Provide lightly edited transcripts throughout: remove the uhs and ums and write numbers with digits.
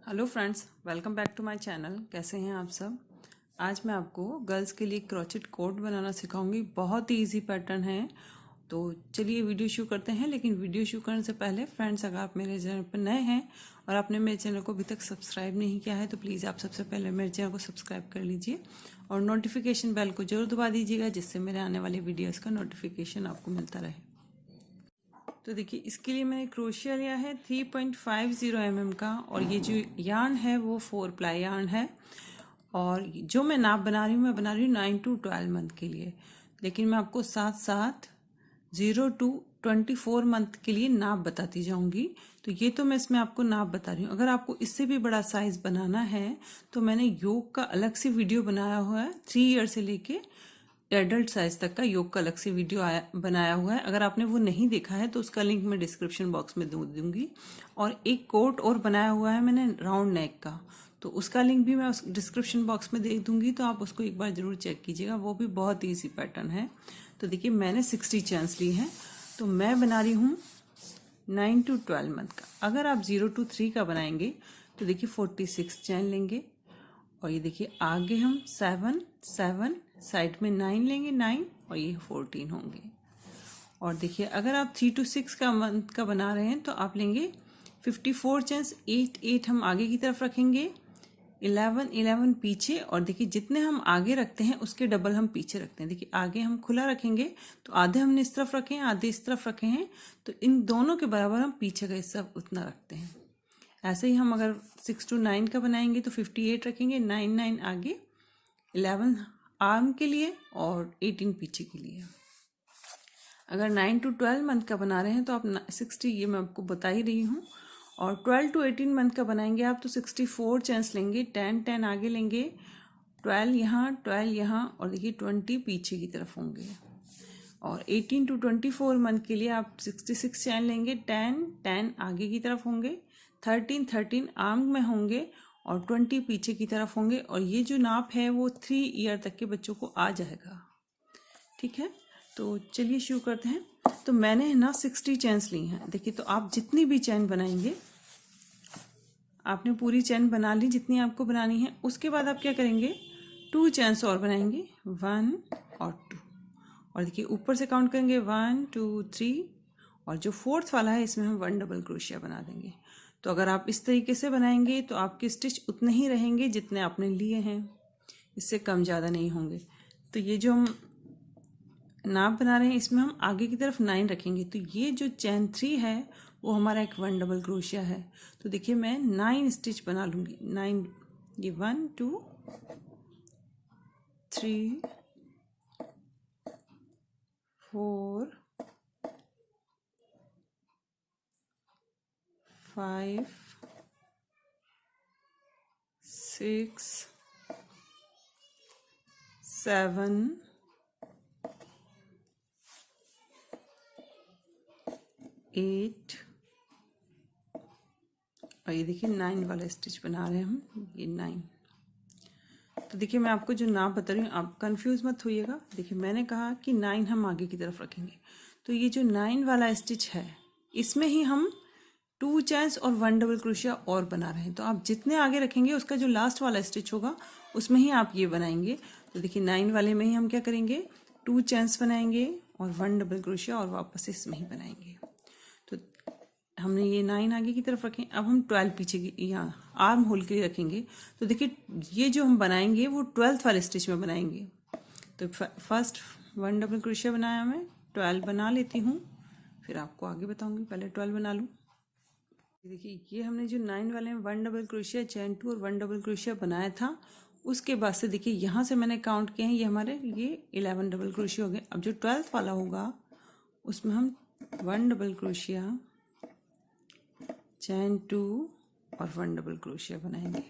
Hello friends, welcome back to my channel. कैसे हैं आप सब। आज मैं आपको गर्ल्स के लिए क्रोचेट कोट बनाना सिखाऊंगी। बहुत ही इजी पैटर्न है। तो चलिए वीडियो शुरू करते हैं। लेकिन वीडियो शुरू करने से पहले फ्रेंड्स, अगर आप मेरे चैनल पर नए हैं और आपने मेरे चैनल को अभी तक सब्सक्राइब नहीं किया है तो प्लीज़ आप सबसे पहले मेरे चैनल को सब्सक्राइब कर लीजिए और नोटिफिकेशन बेल को जरूर दबा दीजिएगा, जिससे मेरे आने वाले वीडियोज़ का नोटिफिकेशन आपको मिलता रहे। तो देखिए, इसके लिए मैंने क्रोशिया लिया है 3.50 mm का, और ये जो यार्न है वो 4 प्लाई यार्न है। और जो मैं नाप बना रही हूँ, मैं बना रही हूँ 9 to 12 मंथ के लिए। लेकिन मैं आपको साथ साथ 0 to 24 मंथ के लिए नाप बताती जाऊंगी। तो ये तो मैं इसमें आपको नाप बता रही हूँ। अगर आपको इससे भी बड़ा साइज बनाना है तो मैंने योग का अलग से वीडियो बनाया हुआ है। 3 ईयर से लेके एडल्ट साइज तक का योग का अलग से वीडियो बनाया हुआ है। अगर आपने वो नहीं देखा है तो उसका लिंक मैं डिस्क्रिप्शन बॉक्स में दूंगी। और एक कोट और बनाया हुआ है मैंने राउंड नेक का, तो उसका लिंक भी मैं उस डिस्क्रिप्शन बॉक्स में दे दूंगी। तो आप उसको एक बार जरूर चेक कीजिएगा, वो भी बहुत ईजी पैटर्न है। तो देखिए, मैंने 60 चैन्स ली हैं। तो मैं बना रही हूँ 9 to 12 मंथ का। अगर आप 0 to 3 का बनाएंगे तो देखिए 46 चैन लेंगे। और ये देखिए, आगे हम 7 7, साइड में 9 लेंगे, 9, और ये 14 होंगे। और देखिए, अगर आप 3 to 6 का मंथ का बना रहे हैं तो आप लेंगे 54 चेंस। 8 8 हम आगे की तरफ रखेंगे, 11 11 पीछे। और देखिए, जितने हम आगे रखते हैं उसके डबल हम पीछे रखते हैं। देखिए, आगे हम खुला रखेंगे तो आधे हमने इस तरफ रखे हैं, आधे इस तरफ रखे हैं, तो इन दोनों के बराबर हम पीछे का हिस्सा उतना रखते हैं। ऐसे ही हम अगर 6 to 9 का बनाएंगे तो 58 रखेंगे, 9 9 आगे, 11 आर्म के लिए और 18 पीछे के लिए। अगर 9 to 12 मंथ का बना रहे हैं तो आप 60, ये मैं आपको बता ही रही हूँ। और 12 to 18 मंथ का बनाएंगे आप तो 64 चांस लेंगे, 10 10 आगे लेंगे, 12 यहाँ, 12 यहाँ, और देखिए 20 पीछे की तरफ होंगे। और 18 to 24 मंथ के लिए आप 66 चैन लेंगे, 10 10 आगे की तरफ होंगे, 13 13 आर्म में होंगे, और 20 पीछे की तरफ होंगे। और ये जो नाप है वो 3 ईयर तक के बच्चों को आ जाएगा। ठीक है, तो चलिए शुरू करते हैं। तो मैंने ना 60 चैन्स ली हैं। देखिए, तो आप जितनी भी चैन बनाएंगे, आपने पूरी चैन बना ली जितनी आपको बनानी है। उसके बाद आप क्या करेंगे, 2 चैन्स और बनाएंगे, 1 और 2। और देखिए, ऊपर से काउंट करेंगे 1 2 3, और जो 4th वाला है इसमें हम 1 डबल क्रोशिया बना देंगे। तो अगर आप इस तरीके से बनाएंगे तो आपके स्टिच उतने ही रहेंगे जितने आपने लिए हैं, इससे कम ज़्यादा नहीं होंगे। तो ये जो हम नाप बना रहे हैं इसमें हम आगे की तरफ 9 रखेंगे। तो ये जो चैन 3 है वो हमारा एक 1 डबल क्रोशिया है। तो देखिए, मैं 9 स्टिच बना लूँगी। 9, ये 1 2 3 4 5 6 7 8, और ये देखिए 9 वाला स्टिच बना रहे हैं हम, ये 9। तो देखिए, मैं आपको जो नाप बता रही हूँ, आप कंफ्यूज मत होइएगा। देखिए, मैंने कहा कि 9 हम आगे की तरफ रखेंगे। तो ये जो 9 वाला स्टिच है इसमें ही हम 2 चैन्स और 1 डबल क्रोशिया और बना रहे हैं। तो आप जितने आगे रखेंगे उसका जो लास्ट वाला स्टिच होगा उसमें ही आप ये बनाएंगे। तो देखिए, 9 वाले में ही हम क्या करेंगे, 2 चैन्स बनाएंगे और 1 डबल क्रोशिया और वापस इसमें ही बनाएंगे। तो हमने ये 9 आगे की तरफ रखें। अब हम 12 पीछे की यहाँ आर्म होल के लिए रखेंगे। तो देखिए, ये जो हम बनाएंगे वो 12th वाले स्टिच में बनाएंगे। तो फर्स्ट 1 डबल क्रोशिया बनाया, मैं 12 बना लेती हूँ, फिर आपको आगे बताऊंगी। पहले 12 बना लूँ। देखिए, ये हमने जो 9 वाले में 1 डबल क्रोशिया, चैन 2 और 1 डबल क्रोशिया बनाया था, उसके बाद से देखिए यहाँ से मैंने काउंट किए हैं, ये हमारे ये 11 डबल क्रोशिया हो गए। अब जो 12th वाला होगा उसमें हम 1 डबल क्रोशिया, चैन 2 और 1 डबल क्रोशिया बनाएंगे।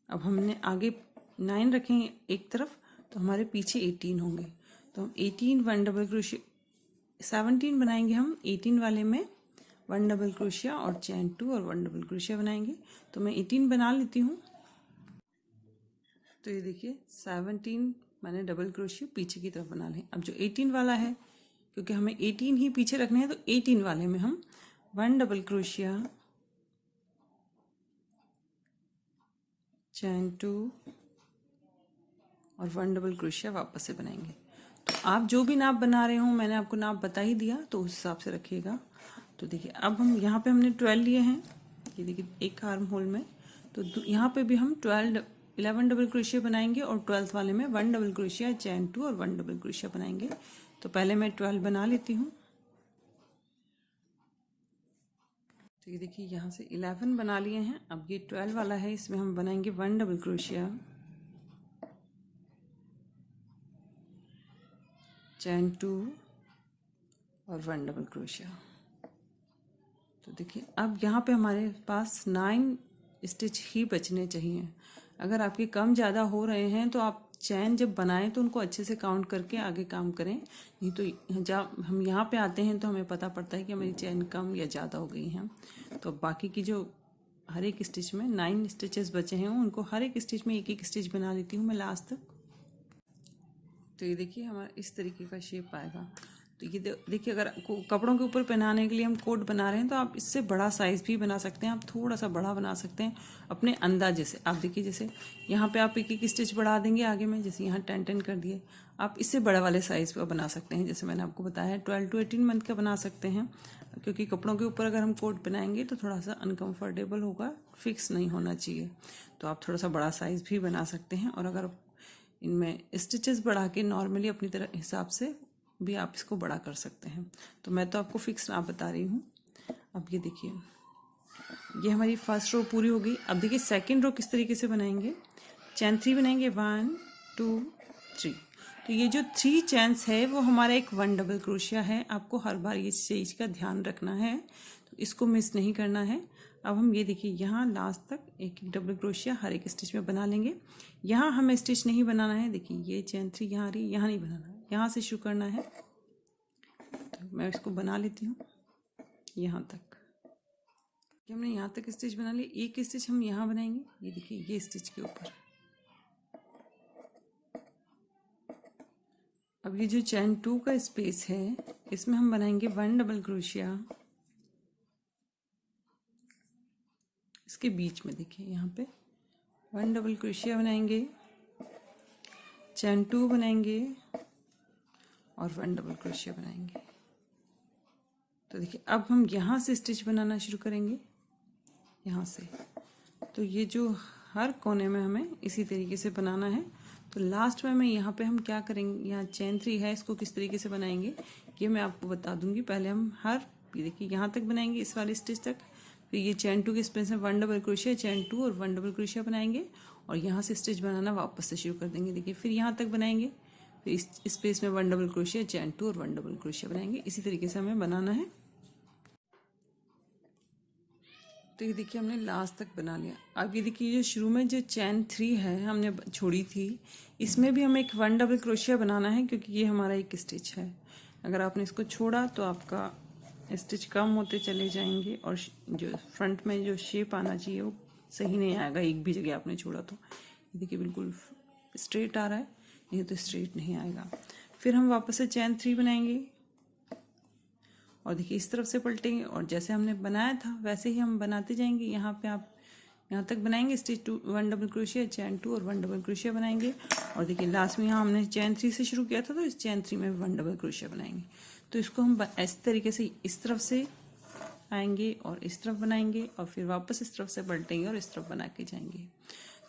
अब हमने आगे 9 रखेंगे एक तरफ, तो हमारे पीछे 18 होंगे। तो हम 18 1 डबल क्रोशिया, 17 बनाएंगे हम 18 वाले में 1 डबल क्रोशिया और चैन 2 और 1 डबल क्रोशिया बनाएंगे। तो मैं 18 बना लेती हूँ। तो ये देखिए, 17 मैंने डबल क्रोशिया पीछे की तरफ बना लें। अब जो 18 वाला है, क्योंकि हमें 18 ही पीछे रखने हैं, तो 18 वाले में हम 1 डबल क्रोशिया, चैन 2 और 1 डबल क्रोशिया वापस से बनाएंगे। तो आप जो भी नाप बना रहे हो, मैंने आपको नाप बता ही दिया, तो उस हिसाब से रखिएगा। तो देखिए अब हम यहाँ पे हमने 12 लिए हैं, ये देखिए एक आर्म होल में, तो यहाँ पे भी हम 11 डबल क्रोशिया बनाएंगे और 12th वाले में 1 डबल क्रोशिया, चैन 2 और 1 डबल क्रोशिया बनाएंगे। तो पहले मैं 12 बना लेती हूँ। तो ये देखिए यहाँ से 11 बना लिए हैं, अब ये 12 वाला है, इसमें हम बनाएंगे 1 डबल क्रोशिया, चैन 2 और 1 डबल क्रोशिया। तो देखिए अब यहाँ पे हमारे पास 9 स्टिच ही बचने चाहिए। अगर आपके कम ज़्यादा हो रहे हैं तो आप चैन जब बनाएं तो उनको अच्छे से काउंट करके आगे काम करें, नहीं तो जब हम यहाँ पे आते हैं तो हमें पता पड़ता है कि हमारी चैन कम या ज़्यादा हो गई हैं। तो बाकी की जो हर एक स्टिच में 9 स्टिचेस बचे हैं, उनको हर एक स्टिच में एक एक स्टिच बना लेती हूँ मैं लास्ट तक। तो ये देखिए हमारा इस तरीके का शेप आएगा। तो ये देखिए अगर कपड़ों के ऊपर पहनाने के लिए हम कोट बना रहे हैं तो आप इससे बड़ा साइज़ भी बना सकते हैं, आप थोड़ा सा बड़ा बना सकते हैं अपने अंदाजे से। आप देखिए जैसे यहाँ पे आप एक एक स्टिच बढ़ा देंगे आगे में, जैसे यहाँ 10 कर दिए, आप इससे बड़े वाले साइज़ का बना सकते हैं। जैसे मैंने आपको बताया है 12 to 18 मंथ का बना सकते हैं, क्योंकि कपड़ों के ऊपर अगर हम कोट बनाएंगे तो थोड़ा सा अनकम्फर्टेबल होगा, फिक्स नहीं होना चाहिए। तो आप थोड़ा सा बड़ा साइज़ भी बना सकते हैं, और अगर इनमें स्टिचेस बढ़ा के नॉर्मली अपनी तरह हिसाब से भी आप इसको बड़ा कर सकते हैं। तो मैं तो आपको फिक्स नाप बता रही हूँ। अब ये देखिए ये हमारी फर्स्ट रो पूरी हो गई। अब देखिए सेकंड रो किस तरीके से बनाएंगे। चैन 3 बनाएंगे, 1 2 3। तो ये जो 3 चैन्स है वो हमारा एक 1 डबल क्रोशिया है। आपको हर बार ये चीज़ का ध्यान रखना है, तो इसको मिस नहीं करना है। अब हम ये देखिए यहाँ लास्ट तक एक एक डबल क्रोशिया हर एक स्टिच में बना लेंगे। यहाँ हमें स्टिच नहीं बनाना है, देखिए ये चैन 3 यहाँ आ रही, यहाँ नहीं बनाना है, यहाँ से शुरू करना है। तो मैं इसको बना लेती हूँ यहाँ तक। हमने यहाँ तक स्टिच बना ली, एक स्टिच हम यहाँ बनाएंगे, ये देखिए ये स्टिच के ऊपर। अब ये जो चैन 2 का स्पेस है इसमें हम बनाएंगे 1 डबल क्रोशिया इसके बीच में। देखिए यहाँ पे 1 डबल क्रोशिया बनाएंगे, चैन 2 बनाएंगे और 1 डबल क्रोशिया बनाएंगे। तो देखिए अब हम यहाँ से स्टिच बनाना शुरू करेंगे, यहाँ से। तो ये जो हर कोने में हमें इसी तरीके से बनाना है। तो लास्ट में मैं यहाँ पे हम क्या करेंगे, यहाँ चैन 3 है, इसको किस तरीके से बनाएंगे ये मैं आपको बता दूंगी। पहले हम ये देखिए यहाँ तक बनाएंगे, इस वाले स्टिच तक। फिर ये चैन 2 के स्पेस में 1 डबल क्रोशिया, चैन 2 और 1 डबल क्रोशिया बनाएंगे, और यहाँ से स्टिच बनाना वापस से शुरू कर देंगे। देखिए फिर यहाँ तक बनाएंगे, फिर इस स्पेस में 1 डबल क्रोशिया, चैन 2 और 1 डबल क्रोशिया बनाएंगे। इसी तरीके से हमें बनाना है। तो ये देखिए हमने लास्ट तक बना लिया। अब ये देखिए जो शुरू में जो चैन 3 है हमने छोड़ी थी, इसमें भी हमें एक 1 डबल क्रोशिया बनाना है, क्योंकि ये हमारा एक स्टिच है। अगर आपने इसको छोड़ा तो आपका स्टिच कम होते चले जाएंगे, और जो फ्रंट में जो शेप आना चाहिए वो सही नहीं आएगा, एक भी जगह आपने छोड़ा तो। ये देखिए बिल्कुल स्ट्रेट आ रहा है, नहीं तो स्ट्रेट नहीं आएगा। फिर हम वापस से चैन 3 बनाएंगे, और देखिए इस तरफ से पलटेंगे, और जैसे हमने बनाया था वैसे ही हम बनाते जाएंगे। यहाँ पे आप यहाँ तक बनाएंगे स्टिच 1 डबल क्रोशिया, चैन 2 और 1 डबल क्रोशिया बनाएंगे। और देखिए लास्ट में यहाँ हमने चैन 3 से शुरू किया था, तो इस चैन 3 में 1 डबल क्रोशिया बनाएंगे। तो इसको हम इस तरीके से इस तरफ से आएंगे और इस तरफ बनाएंगे, और फिर वापस इस तरफ से पलटेंगे और इस तरफ बना के जाएंगे।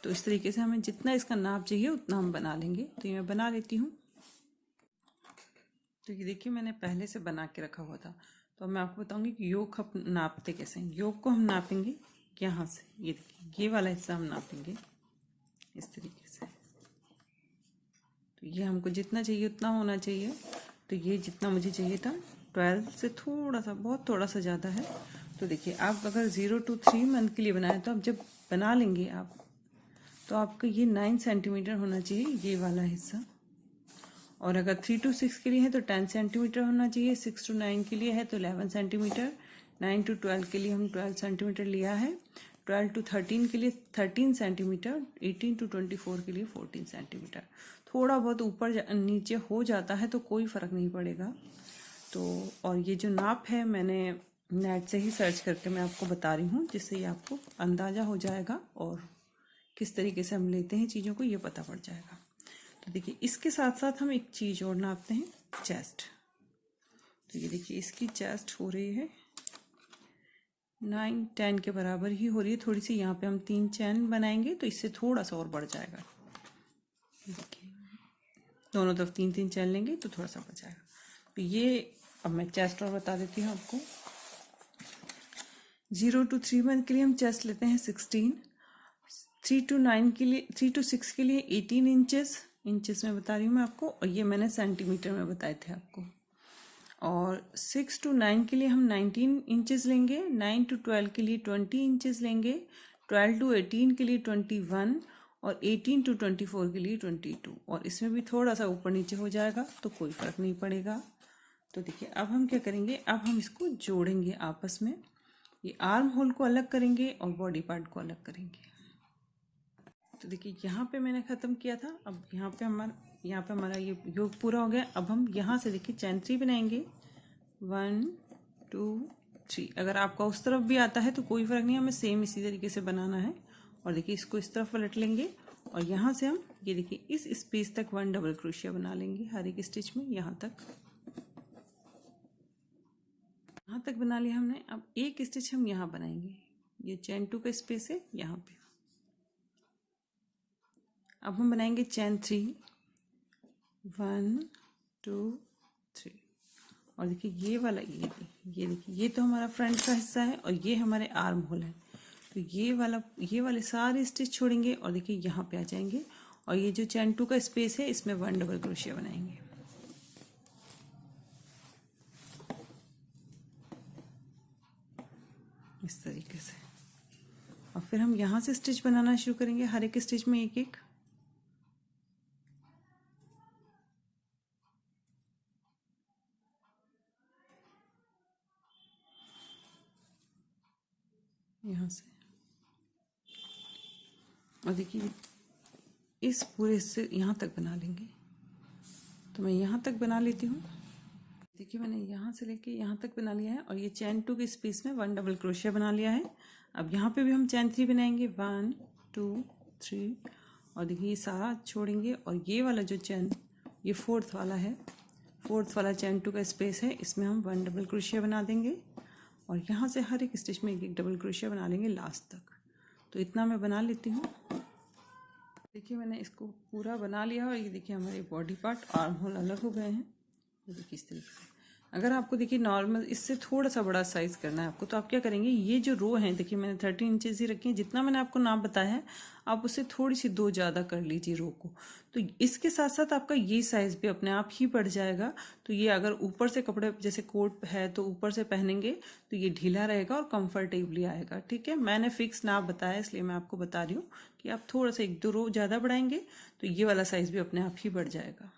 तो इस तरीके से हमें जितना इसका नाप चाहिए उतना हम बना लेंगे। तो ये मैं बना लेती हूँ। तो ये देखिए मैंने पहले से बना के रखा हुआ था। तो अब मैं आपको बताऊंगी कि योग हम नापते कैसे हैं। योग को हम नापेंगे यहाँ से, ये देखिए ये वाला हिस्सा हम नापेंगे इस तरीके से। तो ये हमको जितना चाहिए उतना होना चाहिए। तो ये जितना मुझे चाहिए था 12 से थोड़ा सा, बहुत थोड़ा सा ज़्यादा है। तो देखिए आप अगर 0 to 3 मंथ के लिए बनाए तो आप जब बना लेंगे आप, तो आपका ये 9 सेंटीमीटर होना चाहिए ये वाला हिस्सा। और अगर 3 to 6 के लिए है तो 10 सेंटीमीटर होना चाहिए, 6 to 9 के लिए है तो 11 सेंटीमीटर, 9 to 12 के लिए हम 12 सेंटीमीटर लिया है, 12 to 13 के लिए 13 सेंटीमीटर, 18 to 24 के लिए 14 सेंटीमीटर। थोड़ा बहुत ऊपर नीचे हो जाता है तो कोई फ़र्क नहीं पड़ेगा। तो और ये जो नाप है मैंने नेट से ही सर्च करके मैं आपको बता रही हूँ, जिससे ये आपको अंदाज़ा हो जाएगा और किस तरीके से हम लेते हैं चीज़ों को, ये पता पड़ जाएगा। तो देखिए इसके साथ साथ हम एक चीज़ और नापते हैं, चेस्ट। तो ये देखिए इसकी चेस्ट हो रही है 9-10 के बराबर ही हो रही है। थोड़ी सी यहाँ पे हम 3 चैन बनाएंगे तो इससे थोड़ा सा और बढ़ जाएगा। देखिए दोनों तरफ 3-3 चैन लेंगे तो थोड़ा सा बढ़ जाएगा। तो ये अब मैं चेस्ट और बता देती हूँ आपको। 0 to 3 मंथ के लिए हम चेस्ट लेते हैं 16, 3 to 9 के लिए 3 to 6 के लिए 18 इंचेस में बता रही हूँ मैं आपको, और ये मैंने सेंटीमीटर में बताए थे आपको। और 6 to 9 के लिए हम 19 इंचेस लेंगे, 9 to 12 के लिए 20 इंचेस लेंगे, 12 to 18 के लिए 21 और 18 to 24 के लिए 22। और इसमें भी थोड़ा सा ऊपर नीचे हो जाएगा तो कोई फ़र्क नहीं पड़ेगा। तो देखिए अब हम क्या करेंगे, अब हम इसको जोड़ेंगे आपस में। ये आर्म होल को अलग करेंगे और बॉडी पार्ट को अलग करेंगे। तो देखिए यहाँ पे मैंने ख़त्म किया था। अब यहाँ पे हमारा ये योग पूरा हो गया। अब हम यहाँ से देखिए चैन 3 बनाएंगे, 1 2 3। अगर आपका उस तरफ भी आता है तो कोई फ़र्क नहीं, हमें सेम इसी तरीके से बनाना है। और देखिए इसको इस तरफ पलट लेंगे और यहाँ से हम ये देखिए इस स्पेस तक 1 डबल क्रोशिया बना लेंगे हर एक स्टिच में। यहाँ तक बना लिया हमने। अब एक स्टिच हम यहाँ बनाएंगे, ये चैन 2 का स्पेस है यहाँ पे। अब हम बनाएंगे चैन 3, 1 2 3। और देखिए ये वाला ये देखिए ये तो हमारा फ्रंट का हिस्सा है और ये हमारे आर्म होल है। तो ये वाले सारे स्टिच छोड़ेंगे और देखिए यहाँ पे आ जाएंगे और ये जो चैन 2 का स्पेस है इसमें 1 डबल क्रोशिया बनाएंगे। इस तरीके से। और फिर हम यहाँ से स्टिच बनाना शुरू करेंगे, हर एक स्टिच में एक एक। यहाँ से और देखिए इस पूरे से यहाँ तक बना लेंगे। तो मैं यहाँ तक बना लेती हूँ। देखिए मैंने यहाँ से लेके यहाँ तक बना लिया है और ये चैन 2 के स्पेस में 1 डबल क्रोशिया बना लिया है। अब यहाँ पे भी हम चैन 3 बनाएंगे, 1 2 3। और देखिए ये सारा छोड़ेंगे और ये वाला जो चैन ये 4th वाला है, 4th वाला चैन 2 का स्पेस है, इसमें हम 1 डबल क्रोशिया बना देंगे और यहाँ से हर एक स्टिच में एक डबल क्रोशिया बना लेंगे लास्ट तक। तो इतना मैं बना लेती हूँ। देखिए मैंने इसको पूरा बना लिया और ये देखिए हमारे बॉडी पार्ट आर्म होल अलग हो गए हैं। तो देखिए इस तरीके से। अगर आपको देखिए नॉर्मल इससे थोड़ा सा बड़ा साइज़ करना है आपको, तो आप क्या करेंगे, ये जो रो है देखिए मैंने 13 इंचेस ही रखी है। जितना मैंने आपको नाप बताया है आप उससे थोड़ी सी 2 ज़्यादा कर लीजिए रो को। तो इसके साथ साथ आपका ये साइज़ भी अपने आप ही बढ़ जाएगा। तो ये अगर ऊपर से कपड़े जैसे कोट है तो ऊपर से पहनेंगे तो ये ढीला रहेगा और कंफर्टेबली आएगा। ठीक है, मैंने फिक्स नाप बताया इसलिए मैं आपको बता रही हूँ कि आप थोड़ा सा 1-2 रो ज़्यादा बढ़ाएंगे तो ये वाला साइज़ भी अपने आप ही बढ़ जाएगा।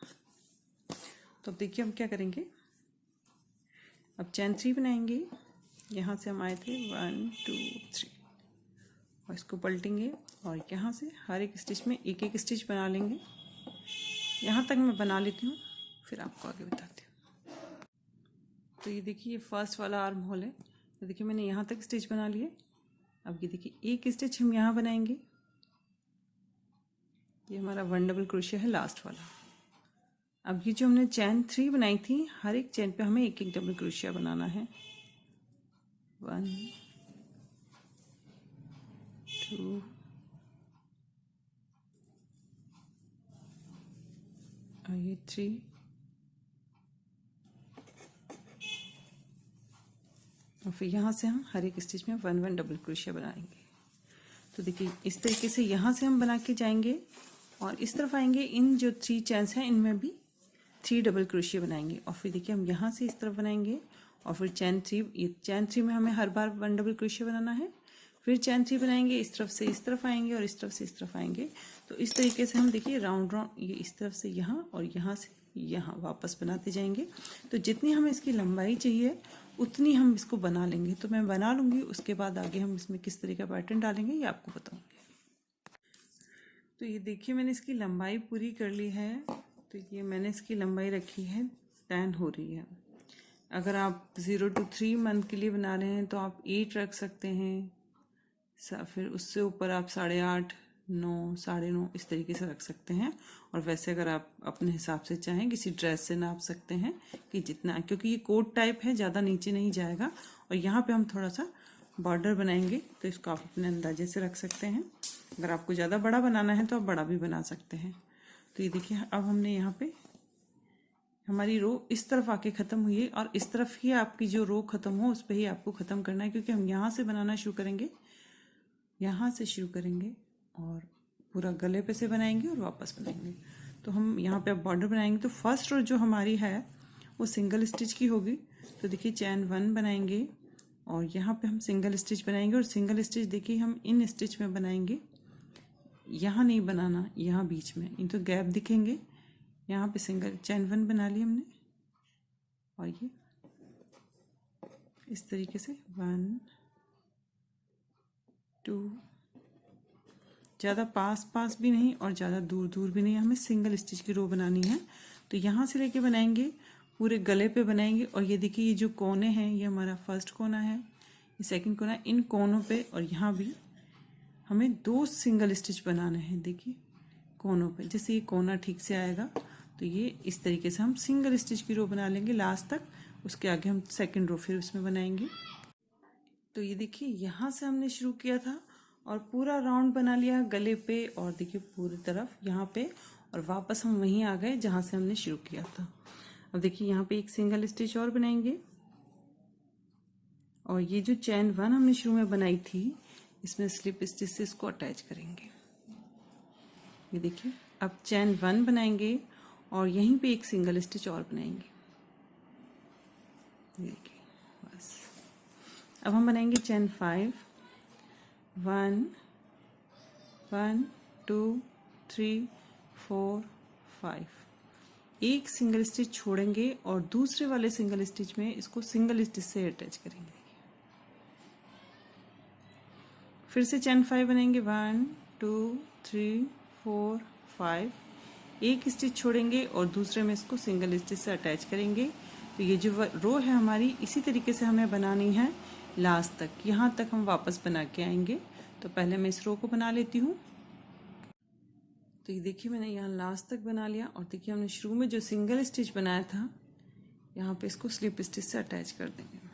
तो अब देखिए हम क्या करेंगे, अब चैन 3 बनाएंगे। यहाँ से हम आए थे 1 2 3 और इसको पलटेंगे और यहाँ से हर एक स्टिच में एक एक स्टिच बना लेंगे। यहाँ तक मैं बना लेती हूँ फिर आपको आगे बताती हूँ। तो ये देखिए ये फर्स्ट वाला आर्म होल है। तो देखिए मैंने यहाँ तक स्टिच बना लिए। अब ये देखिए एक स्टिच हम यहाँ बनाएंगे, ये हमारा 1 डबल क्रोशिया है लास्ट वाला। अब ये जो हमने चैन 3 बनाई थी हर एक चैन पे हमें एक एक डबल क्रोशिया बनाना है, 1 2 और ये 3 और फिर यहाँ से हम हर एक स्टिच में 1 डबल क्रोशिया बनाएंगे। तो देखिए इस तरीके से यहाँ से हम बना के जाएंगे और इस तरफ आएंगे, इन जो 3 चैन्स हैं इनमें भी 3 डबल क्रोशिया बनाएंगे। और फिर देखिए हम यहाँ से इस तरफ बनाएंगे और फिर चैन 3, ये चैन 3 में हमें हर बार 1 डबल क्रोशिया बनाना है। फिर चैन 3 बनाएंगे, इस तरफ से इस तरफ आएंगे और इस तरफ से इस तरफ आएंगे। तो इस तरीके से हम देखिए राउंड ये इस तरफ से यहाँ और यहाँ से यहाँ वापस बनाते जाएंगे। तो जितनी हमें इसकी लंबाई चाहिए उतनी हम इसको बना लेंगे। तो मैं बना लूँगी, उसके बाद आगे हम इसमें किस तरीके का पैटर्न डालेंगे ये आपको बताऊँगी। तो ये देखिए मैंने इसकी लंबाई पूरी कर ली है। तो ये मैंने इसकी लंबाई रखी है 10 हो रही है। अगर आप 0 to 3 मंथ के लिए बना रहे हैं तो आप 8 रख सकते हैं। फिर उससे ऊपर आप 8.5 9, 9:30 इस तरीके से रख सकते हैं। और वैसे अगर आप अपने हिसाब से चाहें किसी ड्रेस से नाप सकते हैं कि जितना, क्योंकि ये कोट टाइप है, ज़्यादा नीचे नहीं जाएगा। और यहाँ पे हम थोड़ा सा बॉर्डर बनाएंगे, तो इसको आप अपने अंदाजे से रख सकते हैं। अगर आपको ज़्यादा बड़ा बनाना है तो आप बड़ा भी बना सकते हैं। तो ये देखिए, अब हमने यहाँ पे हमारी रो इस तरफ आके ख़त्म हुई है, और इस तरफ ही आपकी जो रो ख़त्म हो उस पर ही आपको ख़त्म करना है, क्योंकि हम यहाँ से बनाना शुरू करेंगे, यहाँ से शुरू करेंगे और पूरा गले पे से बनाएंगे और वापस बनाएंगे। तो हम यहाँ पे अब बॉर्डर बनाएंगे। तो फर्स्ट रो जो हमारी है वो सिंगल स्टिच की होगी। तो देखिए चैन 1 बनाएंगे और यहाँ पे हम सिंगल स्टिच बनाएंगे, और सिंगल स्टिच देखिए हम इन स्टिच में बनाएंगे, यहाँ नहीं बनाना, यहाँ बीच में इन तो गैप दिखेंगे। यहाँ पे सिंगल चैन 1 बना ली हमने, और ये इस तरीके से 1 2, ज़्यादा पास भी नहीं और ज़्यादा दूर भी नहीं, हमें सिंगल स्टिच की रो बनानी है। तो यहाँ से लेके बनाएंगे, पूरे गले पे बनाएंगे। और ये देखिए ये जो कोने हैं, ये हमारा फर्स्ट कोना है, ये सेकंड कोना है। इन कोनों पे और यहाँ भी हमें 2 सिंगल स्टिच बनाने हैं। देखिए कोनों पे, जैसे ये कोना ठीक से आएगा तो ये इस तरीके से हम सिंगल स्टिच की रो बना लेंगे लास्ट तक। उसके आगे हम सेकेंड रो फिर उसमें बनाएंगे। तो ये देखिए यहाँ से हमने शुरू किया था और पूरा राउंड बना लिया गले पे, और देखिए पूरी तरफ यहाँ पे, और वापस हम वहीं आ गए जहाँ से हमने शुरू किया था। अब देखिए यहाँ पे एक सिंगल स्टिच और बनाएंगे, और ये जो चैन 1 हमने शुरू में बनाई थी, इसमें स्लिप स्टिच से इसको अटैच करेंगे। ये देखिए अब चैन 1 बनाएंगे और यहीं पे एक सिंगल स्टिच और बनाएंगे। देखिए बस। अब हम बनाएंगे चैन 5, 1 1 2 3 4 5, एक सिंगल स्टिच छोड़ेंगे और दूसरे वाले सिंगल स्टिच में इसको सिंगल स्टिच से अटैच करेंगे। फिर से चैन 5 बनाएंगे, 1 2 3 4 5, एक स्टिच छोड़ेंगे और दूसरे में इसको सिंगल स्टिच से अटैच करेंगे। तो ये जो रो है हमारी, इसी तरीके से हमें बनानी है लास्ट तक, यहाँ तक हम वापस बना के आएंगे। तो पहले मैं इस रो को बना लेती हूँ। तो ये देखिए मैंने यहाँ लास्ट तक बना लिया, और देखिए हमने शुरू में जो सिंगल स्टिच बनाया था, यहाँ पे इसको स्लिप स्टिच से अटैच कर देंगे।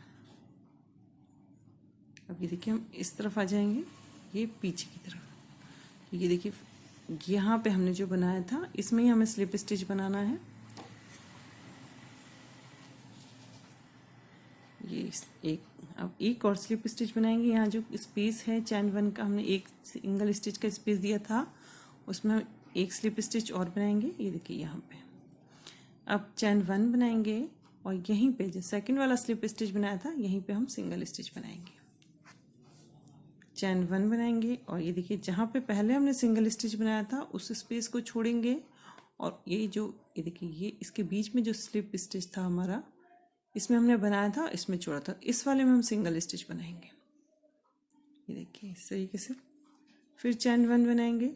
अब ये देखिए हम इस तरफ आ जाएंगे, ये पीछे की तरफ। ये देखिए यहाँ पे हमने जो बनाया था, इसमें ही हमें स्लिप स्टिच बनाना है। ये अब एक और स्लिप स्टिच बनाएंगे। यहाँ जो स्पेस है चैन 1 का, हमने एक सिंगल स्टिच का स्पेस दिया था, उसमें एक स्लिप स्टिच और बनाएंगे। ये देखिए यहाँ पे अब चैन 1 बनाएंगे, और यहीं पे जो सेकंड वाला स्लिप स्टिच बनाया था, यहीं पे हम सिंगल स्टिच बनाएंगे। चैन 1 बनाएंगे, और ये देखिए जहाँ पे पहले हमने सिंगल स्टिच बनाया था उस स्पेस को छोड़ेंगे, और ये देखिए ये इसके बीच में जो स्लिप स्टिच था हमारा, इसमें हमने बनाया था, इसमें छोड़ा था, इस वाले में हम सिंगल स्टिच बनाएंगे। ये देखिए इस तरीके से। फिर चैन 1 बनाएंगे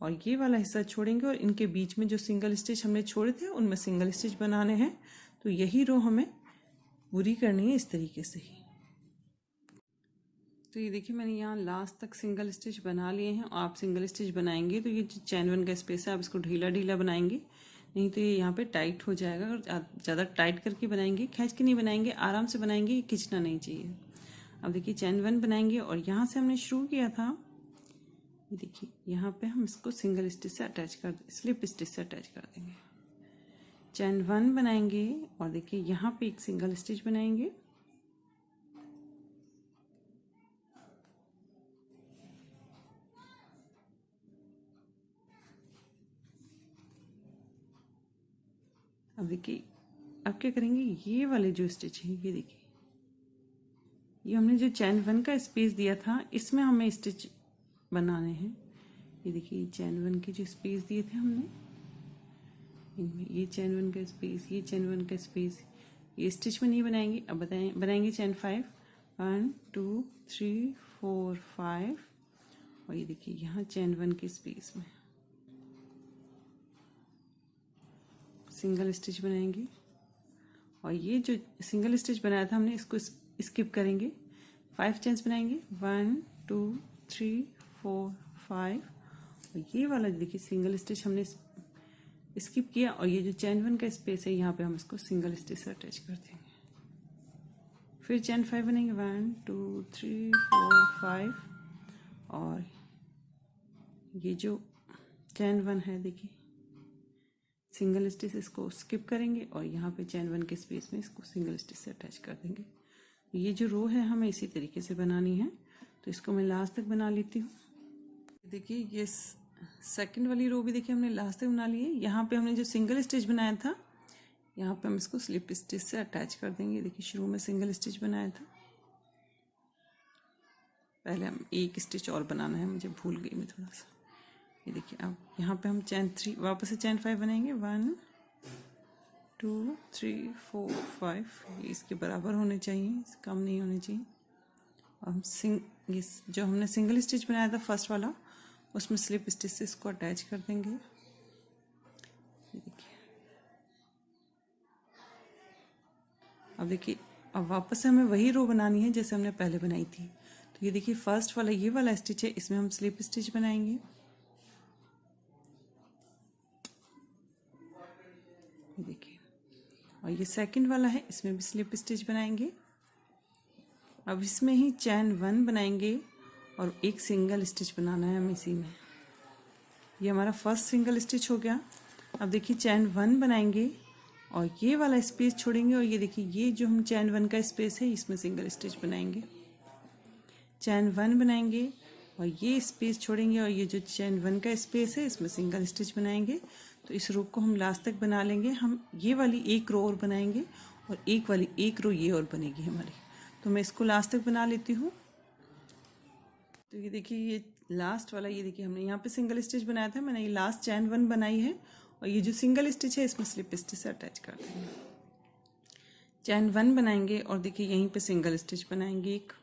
और ये वाला हिस्सा छोड़ेंगे, और इनके बीच में जो सिंगल स्टिच हमने छोड़े थे उनमें सिंगल स्टिच बनाने हैं। तो यही रो हमें पूरी करनी है इस तरीके से ही। तो ये देखिए मैंने यहाँ लास्ट तक सिंगल स्टिच बना लिए हैं। आप सिंगल स्टिच बनाएंगे तो ये जो चैन 1 का स्पेस है आप इसको ढीला ढीला बनाएंगे, नहीं तो ये यहाँ पे टाइट हो जाएगा। अगर ज़्यादा टाइट करके बनाएंगे, खींच के नहीं बनाएंगे, आराम से बनाएंगे, खींचना नहीं चाहिए। अब देखिए चैन 1 बनाएंगे, और यहाँ से हमने शुरू किया था, ये देखिए यहाँ पे हम इसको सिंगल स्टिच से अटैच कर स्लिप स्टिच से अटैच कर देंगे। चैन 1 बनाएंगे, और देखिए यहाँ पे एक सिंगल स्टिच बनाएंगे, अब देखिए अब क्या करेंगे, ये वाले जो स्टिच है, ये देखिए ये हमने जो चैन 1 का स्पेस दिया था, इसमें हमें स्टिच बनाने हैं। ये देखिए चैन 1 के जो स्पेस दिए थे हमने, इनमें ये चैन 1 का स्पेस, ये चैन 1 का स्पेस, ये स्टिच में नहीं बनाएंगे। अब बनाएंगे चैन 5, 1 2 3 4 5, और ये देखिए यहाँ चैन 1 के स्पेस में सिंगल स्टिच बनाएंगे, और ये जो सिंगल स्टिच बनाया था हमने, इसको स्किप करेंगे। 5 चेन्स बनाएंगे, 1 2 3 4 5, और ये वाला देखिए सिंगल स्टिच हमने स्किप किया और ये जो चैन 1 का स्पेस है यहाँ पे हम इसको सिंगल स्टिच से अटैच कर देंगे। फिर चैन 5 बनेंगे 1 2 3 4 5 और ये जो चैन 1 है देखिए सिंगल स्टिच इसको स्किप करेंगे और यहाँ पे चैन 1 के स्पेस में इसको सिंगल स्टिच से अटैच कर देंगे। ये जो रो है हमें इसी तरीके से बनानी है, तो इसको मैं लास्ट तक बना लेती हूँ। देखिए ये सेकंड वाली रो भी देखिए हमने लास्ट तक बना ली है। यहाँ पे हमने जो सिंगल स्टिच बनाया था यहाँ पे हम इसको स्लिप स्टिच से अटैच कर देंगे। देखिए शुरू में सिंगल स्टिच बनाया था, पहले हम एक स्टिच और बनाना है, मुझे भूल गई मैं थोड़ा सा। ये देखिए अब यहाँ पे हम चैन 3 वापस से चैन 5 बनाएंगे 1 2 3 4 5 ये इसके बराबर होने चाहिए, कम नहीं होने चाहिए। और हम ये जो हमने सिंगल स्टिच बनाया था फर्स्ट वाला उसमें स्लिप स्टिच से इसको अटैच कर देंगे। ये देखिए अब देखिए अब वापस से हमें वही रो बनानी है जैसे हमने पहले बनाई थी। तो ये देखिए फर्स्ट वाला ये वाला स्टिच है, इसमें हम स्लिप स्टिच बनाएंगे। ये देखिए और ये सेकंड वाला है, इसमें भी स्लिप स्टिच बनाएंगे। अब इसमें ही चैन 1 बनाएंगे और एक सिंगल स्टिच बनाना है हमें इसी में। ये हमारा फर्स्ट सिंगल स्टिच हो गया। अब देखिए चैन 1 बनाएंगे और ये वाला स्पेस छोड़ेंगे और ये देखिए ये जो हम चैन 1 का स्पेस है इसमें सिंगल स्टिच बनाएंगे। चैन 1 बनाएंगे और ये स्पेस छोड़ेंगे और ये जो चैन 1 का स्पेस है इसमें सिंगल स्टिच बनाएंगे। तो इस रो को हम लास्ट तक बना लेंगे। हम ये वाली एक रो और बनाएंगे और एक रो ये और बनेगी हमारी। तो मैं इसको लास्ट तक बना लेती हूँ। तो ये देखिए ये लास्ट वाला, ये देखिए हमने यहाँ पे सिंगल स्टिच बनाया था, मैंने ये लास्ट चैन 1 बनाई है और ये जो सिंगल स्टिच है इसमें स्लिप स्टिच से अटैच कर देंगे। चैन 1 बनाएंगे और देखिए यहीं पे सिंगल स्टिच बनाएंगे एक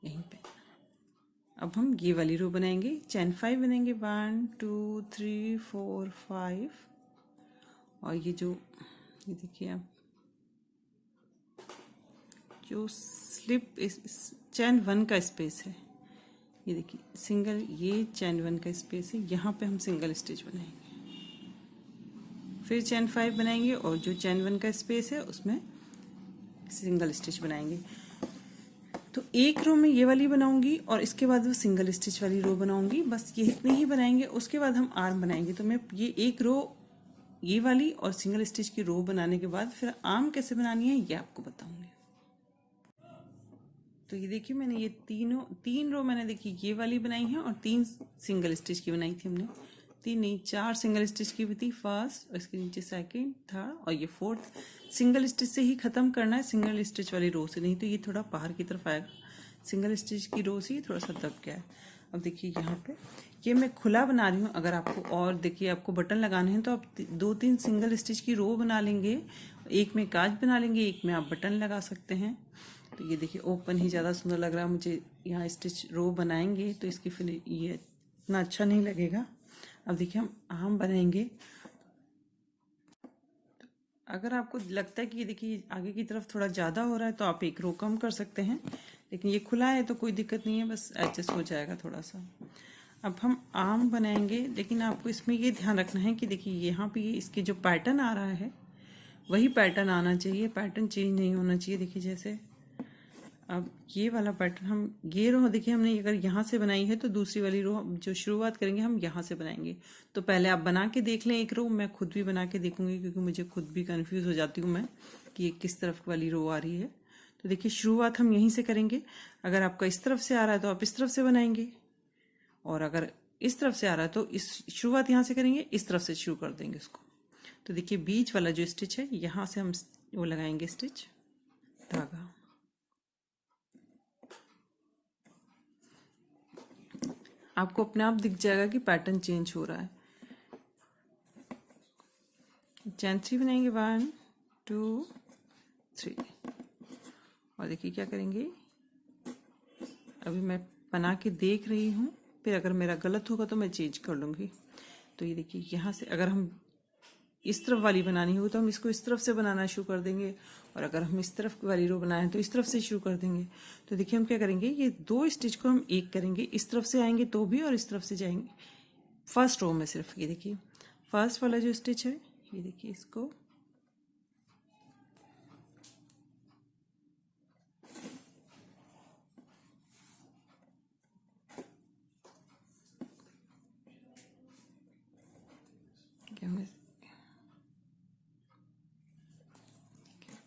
यहीं पे। अब हम ये वाली रो बनाएंगे, चैन 5 बनाएंगे 1 2 3 4 5 और ये देखिए आप जो स्लिप चैन 1 का स्पेस है, ये देखिए सिंगल ये चैन 1 का स्पेस है, यहाँ पे हम सिंगल स्टिच बनाएंगे। फिर चैन 5 बनाएंगे और जो चैन 1 का स्पेस है उसमें सिंगल स्टिच बनाएंगे। तो एक रो में ये वाली बनाऊंगी और इसके बाद वो सिंगल स्टिच वाली रो बनाऊंगी, बस ये इतने ही बनाएंगे। उसके बाद हम आर्म बनाएंगे। तो मैं ये एक रो ये वाली और सिंगल स्टिच की रो बनाने के बाद फिर आर्म कैसे बनानी है ये आपको बताऊंगी। तो ये देखिए मैंने ये तीन रो मैंने देखिए ये वाली बनाई है और 3 सिंगल स्टिच की बनाई थी हमने। 3 नहीं 4 सिंगल स्टिच की भी थी, फर्स्ट और इसके नीचे सेकंड थर्ड और ये फोर्थ। सिंगल स्टिच से ही ख़त्म करना है, सिंगल स्टिच वाली रो से नहीं, तो ये थोड़ा बाहर की तरफ आएगा। सिंगल स्टिच की रो से ही थोड़ा सा दब गया है। अब देखिए यहाँ पे ये मैं खुला बना रही हूँ। अगर आपको और देखिए आपको बटन लगाने हैं तो आप 2-3 सिंगल स्टिच की रो बना लेंगे, एक में काज बना लेंगे, एक में आप बटन लगा सकते हैं। तो ये देखिए ओपन ही ज़्यादा सुंदर लग रहा है मुझे। यहाँ स्टिच रो बनाएंगे तो इसकी फिर ये इतना अच्छा नहीं लगेगा। अब देखिए हम आर्म बनाएंगे। अगर आपको लगता है कि देखिए आगे की तरफ थोड़ा ज़्यादा हो रहा है तो आप एक रो कम कर सकते हैं, लेकिन ये खुला है तो कोई दिक्कत नहीं है, बस एडजस्ट हो जाएगा थोड़ा सा। अब हम आर्म बनाएंगे, लेकिन आपको इसमें ये ध्यान रखना है कि देखिए यहाँ पे ये इसके जो पैटर्न आ रहा है वही पैटर्न आना चाहिए, पैटर्न चेंज नहीं होना चाहिए। देखिए जैसे अब ये वाला पैटर्न हम ये रो देखिए हमने अगर यहाँ से बनाई है तो दूसरी वाली रो जो शुरुआत करेंगे हम यहाँ से बनाएंगे। तो पहले आप बना के देख लें एक रो, मैं खुद भी बना के देखूंगी क्योंकि मुझे खुद भी कंफ्यूज हो जाती हूँ मैं कि ये किस तरफ वाली रो आ रही है। तो देखिए शुरुआत हम यहीं से करेंगे। अगर आपका इस तरफ से आ रहा है तो आप इस तरफ से बनाएंगे, और अगर इस तरफ से आ रहा है तो इस शुरुआत यहाँ से करेंगे, इस तरफ से शुरू कर देंगे उसको। तो देखिए बीच वाला जो स्टिच है यहाँ से हम वो लगाएंगे स्टिच धागा। आपको अपने आप दिख जाएगा कि पैटर्न चेंज हो रहा है। चैन 3 बनाएंगे 1 2 3 और देखिए क्या करेंगे। अभी मैं बना के देख रही हूँ, फिर अगर मेरा गलत होगा तो मैं चेंज कर लूँगी। तो ये देखिए यहाँ से अगर हम इस तरफ वाली बनानी हो तो हम इसको इस तरफ से बनाना शुरू कर देंगे, और अगर हम इस तरफ वाली रो बनाएं तो इस तरफ से शुरू कर देंगे। तो देखिए हम क्या करेंगे, ये 2 स्टिच को हम एक करेंगे, इस तरफ से आएंगे तो भी और इस तरफ से जाएंगे फर्स्ट रो में सिर्फ, ये देखिए फर्स्ट वाला जो स्टिच है, ये देखिए इसको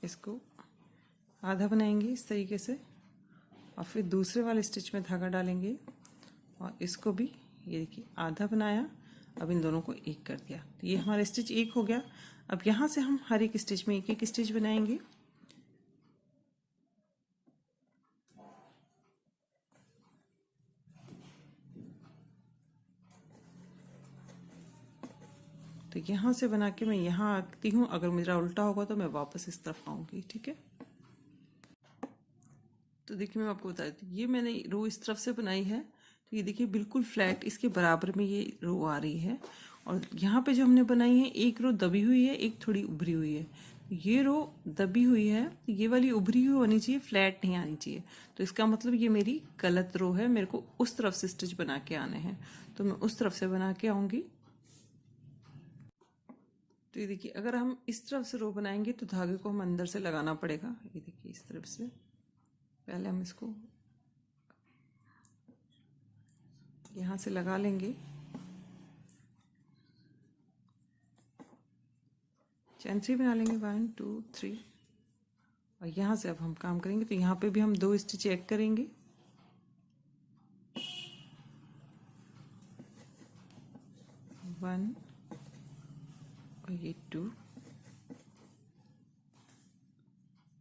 इसको आधा बनाएंगे इस तरीके से, और फिर दूसरे वाले स्टिच में धागा डालेंगे और इसको भी ये देखिए आधा बनाया, अब इन दोनों को एक कर दिया, तो ये हमारा स्टिच एक हो गया। अब यहाँ से हम हर एक स्टिच में एक एक स्टिच बनाएंगे। तो यहाँ से बना के मैं यहाँ आती हूँ, अगर मेरा उल्टा होगा तो मैं वापस इस तरफ आऊँगी, ठीक है। तो देखिए मैं आपको बता देती हूँ, ये मैंने रो इस तरफ से बनाई है, तो ये देखिए बिल्कुल फ्लैट इसके बराबर में ये रो आ रही है, और यहाँ पे जो हमने बनाई है एक रो दबी हुई है, एक थोड़ी उभरी हुई है। ये रो दबी हुई है, ये वाली उभरी हुई होनी चाहिए, फ्लैट नहीं आनी चाहिए। तो इसका मतलब ये मेरी गलत रो है, मेरे को उस तरफ से स्टिच बना के आने हैं, तो मैं उस तरफ से बना के आऊँगी। तो ये देखिए अगर हम इस तरफ से रो बनाएंगे तो धागे को हम अंदर से लगाना पड़ेगा, ये देखिए इस तरफ से। पहले हम इसको यहाँ से लगा लेंगे, चैन 3 बना लेंगे, 1 2 3, और यहाँ से अब हम काम करेंगे। तो यहाँ पे भी हम 2 स्टिच ऐड करेंगे, वन और ये 2,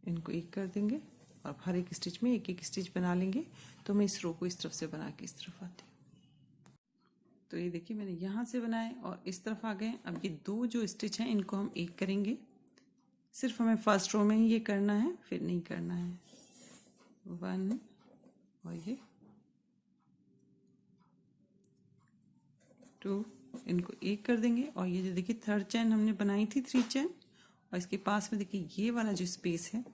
इनको एक कर देंगे और हर एक स्टिच में एक एक स्टिच बना लेंगे। तो मैं इस रो को इस तरफ से बना के इस तरफ आती हूँ। तो ये देखिए मैंने यहाँ से बनाए और इस तरफ आ गए। अब ये 2 जो स्टिच हैं इनको हम एक करेंगे, सिर्फ हमें फर्स्ट रो में ही ये करना है, फिर नहीं करना है। 1 और ये 2, इनको एक कर देंगे। और ये जो देखिए थर्ड चैन हमने बनाई थी 3 चैन, और इसके पास में देखिए ये वाला जो स्पेस है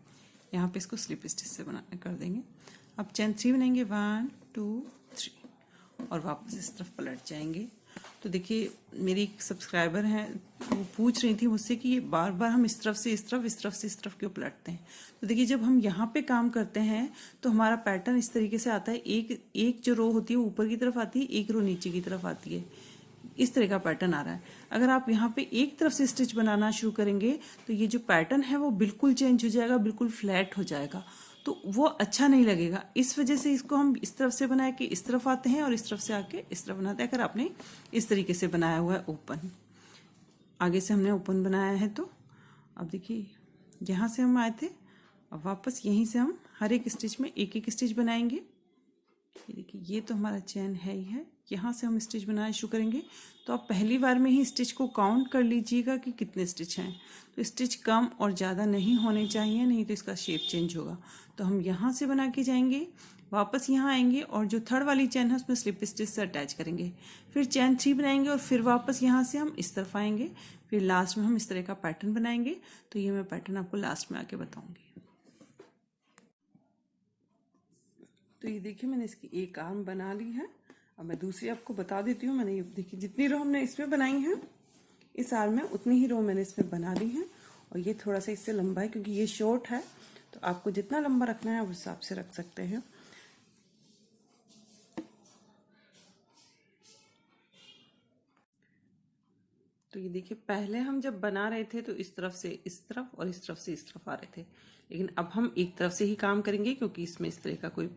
यहाँ पे इसको स्लिप स्टिच से बना कर देंगे। अब चैन 3 बनाएंगे, 1 2 3, और वापस इस तरफ पलट जाएंगे। तो देखिए मेरी एक सब्सक्राइबर हैं, वो पूछ रही थी मुझसे कि ये बार बार हम इस तरफ से इस तरफ, इस तरफ से इस तरफ क्यों पलटते हैं। तो देखिए जब हम यहाँ पे काम करते हैं तो हमारा पैटर्न इस तरीके से आता है, एक जो रो होती है वो ऊपर की तरफ आती है, एक रो नीचे की तरफ आती है, इस तरह का पैटर्न आ रहा है। अगर आप यहाँ पे एक तरफ से स्टिच बनाना शुरू करेंगे तो ये जो पैटर्न है वो बिल्कुल चेंज हो जाएगा, बिल्कुल फ्लैट हो जाएगा, तो वो अच्छा नहीं लगेगा। इस वजह से इसको हम इस तरफ से बना के इस तरफ आते हैं और इस तरफ से आके इस तरफ बनाते हैं। अगर आपने इस तरीके से बनाया हुआ है ओपन, आगे से हमने ओपन बनाया है, तो अब देखिए यहाँ से हम आए थे, अब वापस यहीं से हम हर एक स्टिच में एक एक स्टिच बनाएंगे। ये देखिए ये तो हमारा चैन है ही है, यहाँ से हम स्टिच बनाना शुरू करेंगे। तो आप पहली बार में ही स्टिच को काउंट कर लीजिएगा कि कितने स्टिच हैं। तो स्टिच कम और ज़्यादा नहीं होने चाहिए, नहीं तो इसका शेप चेंज होगा। तो हम यहाँ से बना के जाएंगे, वापस यहाँ आएंगे और जो थर्ड वाली चैन है उसमें स्लिप स्टिच से अटैच करेंगे, फिर चैन 3 बनाएंगे और फिर वापस यहाँ से हम इस तरफ आएंगे, फिर लास्ट में हम इस तरह का पैटर्न बनाएंगे। तो ये मैं पैटर्न आपको लास्ट में आके बताऊँगी। तो ये देखिए मैंने इसकी एक आर्म बना ली है। अब मैं दूसरी आपको बता देती हूँ। मैंने ये देखिए जितनी रो हमने इसमें बनाई है इस आर्म में, उतनी ही रो मैंने इसमें बना ली है। और ये थोड़ा सा इससे लंबा है क्योंकि ये शॉर्ट है, तो आपको जितना लंबा रखना है उस हिसाब से रख सकते हैं। तो ये देखिए पहले हम जब बना रहे थे तो इस तरफ से इस तरफ और इस तरफ से इस तरफ आ रहे थे, लेकिन अब हम एक तरफ से ही काम करेंगे क्योंकि इसमें इस तरह का कोई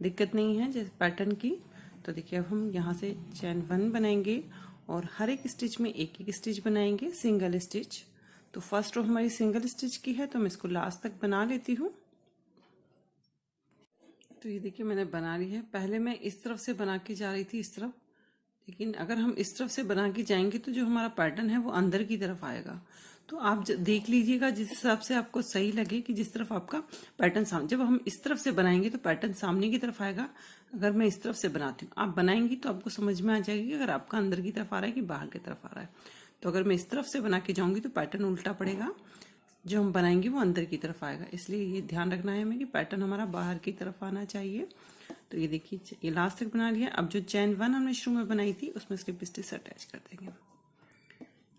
दिक्कत नहीं है जैसे पैटर्न की। तो देखिए अब हम यहाँ से चैन 1 बनाएंगे और हर एक स्टिच में एक एक स्टिच बनाएंगे, सिंगल स्टिच। तो फर्स्ट रो हमारी सिंगल स्टिच की है, तो मैं इसको लास्ट तक बना लेती हूँ। तो ये देखिए मैंने बना ली है। पहले मैं इस तरफ से बना के जा रही थी इस तरफ, लेकिन अगर हम इस तरफ से बना के जाएंगे तो जो हमारा पैटर्न है वो अंदर की तरफ आएगा। तो आप देख लीजिएगा जिस हिसाब से आपको सही लगे कि जिस तरफ आपका पैटर्न सामने, जब हम इस तरफ से बनाएंगे तो पैटर्न सामने की तरफ आएगा। अगर मैं इस तरफ से बनाती हूँ, आप बनाएंगी तो आपको समझ में आ जाएगी कि अगर आपका अंदर की तरफ आ रहा है कि बाहर की तरफ आ रहा है। तो अगर मैं इस तरफ से बना के जाऊँगी तो पैटर्न उल्टा पड़ेगा, जो हम बनाएंगे वो अंदर की तरफ आएगा। इसलिए ये ध्यान रखना है हमें कि पैटर्न हमारा बाहर की तरफ आना चाहिए। तो ये देखिए ये लास्ट तक बना लिया। अब जो चैन 1 हमने शुरू में बनाई थी उसमें स्लिप स्टिच अटैच कर देंगे।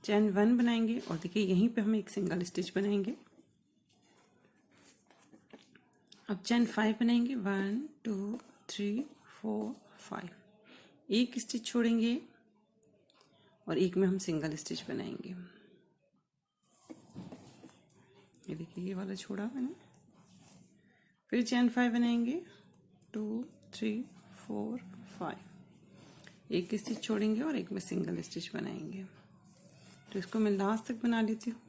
चैन 1 बनाएंगे और देखिए यहीं पे हम एक सिंगल स्टिच बनाएंगे। अब चैन 5 बनाएंगे, 1 2 3 4 5, एक स्टिच छोड़ेंगे और एक में हम सिंगल स्टिच बनाएंगे। ये देखिए ये वाला छोड़ा मैंने। फिर चैन 5 बनाएंगे, 2 3 4 5, एक स्टिच छोड़ेंगे और एक में सिंगल स्टिच बनाएंगे। तो इसको मैं लास्ट तक बना लेती हूँ।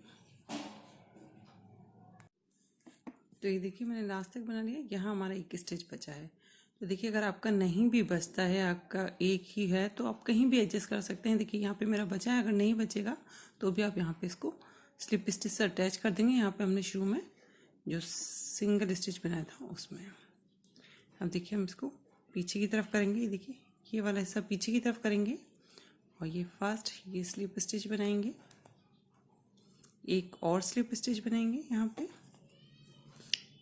तो ये देखिए मैंने लास्ट तक बना लिया। यहाँ हमारा एक स्टिच बचा है। तो देखिए अगर आपका नहीं भी बचता है, आपका एक ही है, तो आप कहीं भी एडजस्ट कर सकते हैं। देखिए यहाँ पे मेरा बचा है, अगर नहीं बचेगा तो भी आप यहाँ पे इसको स्लिप स्टिच से अटैच कर देंगे। यहाँ पे हमने शुरू में जो सिंगल स्टिच बनाया था उसमें। अब देखिए हम इसको पीछे की तरफ करेंगे। ये देखिए ये वाला हिस्सा पीछे की तरफ करेंगे और ये फर्स्ट ये स्लिप स्टिच बनाएंगे, एक और स्लिप स्टिच बनाएंगे, यहाँ पे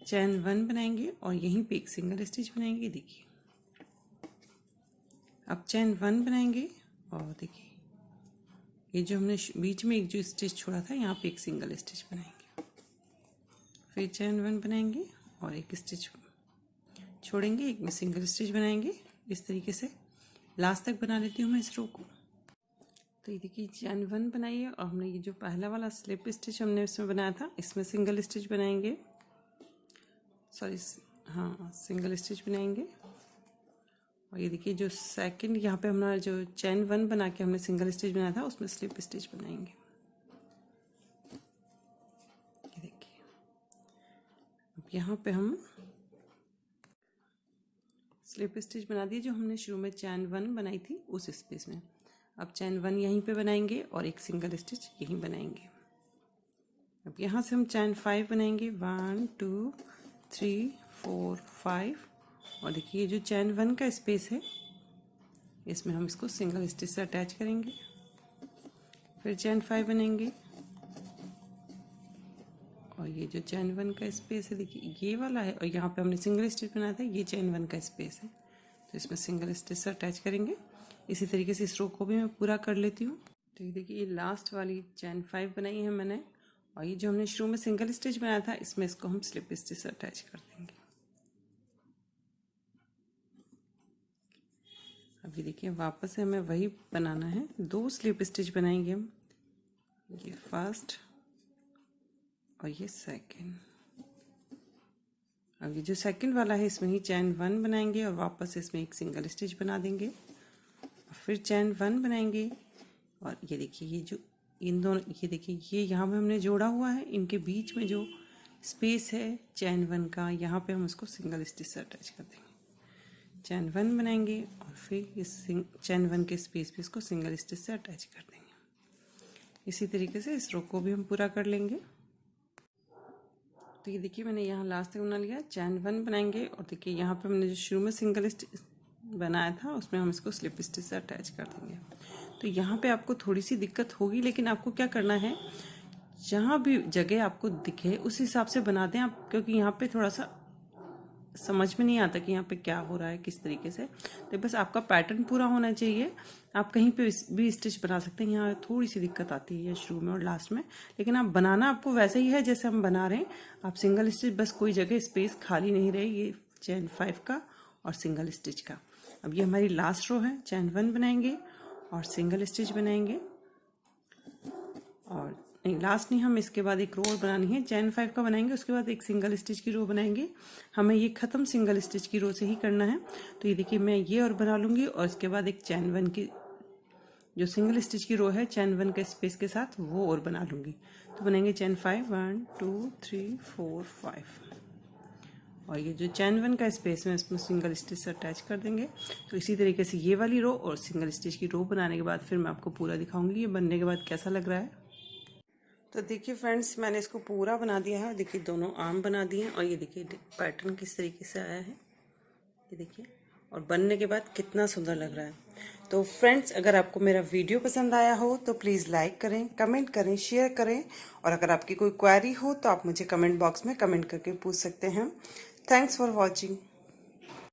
चैन 1 बनाएंगे और यहीं पे एक सिंगल स्टिच बनाएंगे। देखिए अब चैन 1 बनाएंगे और देखिए ये जो हमने बीच में एक जो स्टिच छोड़ा था यहाँ पे एक सिंगल स्टिच बनाएंगे। फिर चैन 1 बनाएंगे और एक स्टिच छोड़ेंगे, एक में सिंगल स्टिच बनाएंगे। इस तरीके से लास्ट तक बना लेती हूँ मैं इस रो को। तो ये देखिए चैन 1 बनाइए और हमने ये जो पहला वाला स्लिप स्टिच हमने इसमें बनाया था इसमें सिंगल स्टिच बनाएंगे, सॉरी हाँ सिंगल स्टिच बनाएंगे। और ये देखिए जो सेकंड यहाँ पे हमारा जो चैन 1 बना के हमने सिंगल स्टिच बनाया था उसमें स्लिप स्टिच बनाएंगे। ये देखिए अब यहाँ पे हम स्लिप स्टिच बना दिए जो हमने शुरू में चैन 1 बनाई थी उस स्पेस में। अब चैन 1 यहीं पे बनाएंगे और एक सिंगल स्टिच यहीं बनाएंगे। अब यहाँ से हम चैन 5 बनाएंगे, 1 2 3 4 5, और देखिए ये जो चैन 1 का स्पेस है इसमें हम इसको सिंगल स्टिच से अटैच करेंगे। फिर चैन 5 बनाएंगे और ये जो चैन 1 का स्पेस है देखिए ये वाला है और यहाँ पे हमने सिंगल स्टिच बनाया था, ये चैन 1 का स्पेस है तो इसमें सिंगल स्टिच से अटैच करेंगे। इसी तरीके से इस रो को भी मैं पूरा कर लेती हूँ। तो ये देखिए ये लास्ट वाली चैन 5 बनाई है मैंने और ये जो हमने शुरू में सिंगल स्टिच बनाया था इसमें इसको हम स्लिप स्टिच से अटैच कर देंगे। अभी देखिए वापस से हमें वही बनाना है, 2 स्लिप स्टिच बनाएंगे हम, ये फर्स्ट और ये सेकंड। अब ये जो सेकंड वाला है इसमें ही चैन 1 बनाएंगे और वापस इसमें एक सिंगल स्टिच बना देंगे। फिर चैन 1 बनाएंगे और ये देखिए ये जो इन दोनों ये देखिए ये यहाँ पे हमने जोड़ा हुआ है, इनके बीच में जो स्पेस है चैन 1 का यहाँ पे हम उसको सिंगल स्टिच से अटैच कर देंगे। चैन 1 बनाएंगे और फिर इस चैन 1 के स्पेस पे इसको सिंगल स्टिच से अटैच कर देंगे। इसी तरीके से इस रो को भी हम पूरा कर लेंगे। तो ये देखिए मैंने यहाँ लास्ट तक बना लिया, चैन 1 बनाएंगे और देखिए यहाँ पे हमने जो शुरू में सिंगल स्टिच बनाया था उसमें हम इसको स्लिप स्टिच से अटैच कर देंगे। तो यहाँ पे आपको थोड़ी सी दिक्कत होगी लेकिन आपको क्या करना है, जहाँ भी जगह आपको दिखे उस हिसाब से बना दें आप, क्योंकि यहाँ पे थोड़ा सा समझ में नहीं आता कि यहाँ पे क्या हो रहा है किस तरीके से। तो बस आपका पैटर्न पूरा होना चाहिए, आप कहीं पे भी स्टिच बना सकते हैं। यहाँ थोड़ी सी दिक्कत आती है शुरू में और लास्ट में, लेकिन आप बनाना आपको वैसे ही है जैसे हम बना रहे हैं। आप सिंगल स्टिच बस कोई जगह स्पेस खाली नहीं रहे, ये चैन 5 का और सिंगल स्टिच का। अब ये हमारी लास्ट रो है, चैन 1 बनाएंगे और सिंगल स्टिच बनाएंगे और नहीं लास्ट नहीं, हम इसके बाद एक रो और बनानी है, चैन 5 का बनाएंगे उसके बाद एक सिंगल स्टिच की रो बनाएंगे। हमें ये ख़त्म सिंगल स्टिच की रो से ही करना है। तो ये देखिए मैं ये और बना लूँगी और इसके बाद एक चैन 1 की जो सिंगल स्टिच की रो है चैन 1 के स्पेस के साथ वो और बना लूँगी। तो बनाएंगे चैन 5, 1 2 3 4 5 और ये जो चैन 1 का स्पेस में इसमें सिंगल स्टिच से अटैच कर देंगे। तो इसी तरीके से ये वाली रो और सिंगल स्टिच की रो बनाने के बाद फिर मैं आपको पूरा दिखाऊंगी ये बनने के बाद कैसा लग रहा है। तो देखिए फ्रेंड्स मैंने इसको पूरा बना दिया है और देखिए दोनों आर्म बना दिए हैं और ये देखिए पैटर्न किस तरीके से आया है, ये देखिए, और बनने के बाद कितना सुंदर लग रहा है। तो फ्रेंड्स अगर आपको मेरा वीडियो पसंद आया हो तो प्लीज़ लाइक करें, कमेंट करें, शेयर करें और अगर आपकी कोई क्वेरी हो तो आप मुझे कमेंट बॉक्स में कमेंट करके पूछ सकते हैं। Thanks for watching.